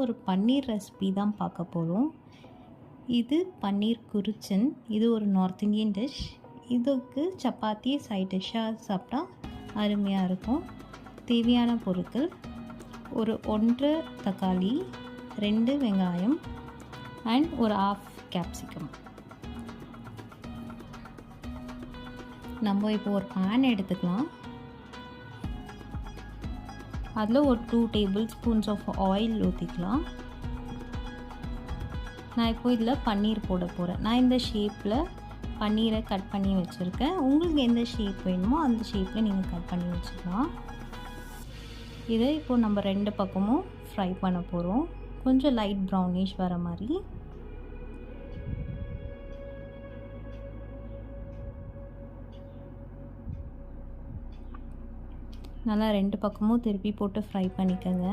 ஒரு பன்னீர் ரெசிபி தான் பார்க்க போகிறோம். இது பன்னீர் குருச்சன். இது ஒரு நார்த் இந்தியன் டிஷ். இதுக்கு சப்பாத்தி சைட் டிஷ்ஷாக சாப்பிட்டா அருமையாக இருக்கும். தேவையான பொருட்கள்: ஒரு 1 தக்காளி, 2 வெங்காயம் அண்ட் ஒரு ½ கேப்சிகம். நம்ம இப்போ ஒரு பேன் எடுத்துக்கலாம். அதில் ஒரு 2 டேபிள் ஸ்பூன்ஸ் ஆஃப் ஆயில் ஊற்றிக்கலாம். நான் இப்போ இதில் பன்னீர் போட போகிறேன். நான் இந்த ஷேப்பில் பன்னீரை கட் பண்ணி வச்சுருக்கேன். உங்களுக்கு எந்த ஷேப் வேணுமோ அந்த ஷேப்பில் நீங்கள் கட் பண்ணி வச்சுக்கலாம். இதை இப்போது நம்ம 2 பக்கமும் ஃப்ரை பண்ண போகிறோம். கொஞ்சம் லைட் ப்ரௌனிஷ் வர மாதிரி. நல்லா 2 பக்கமும் திருப்பி போட்டு ஃப்ரை பண்ணிக்கோங்க.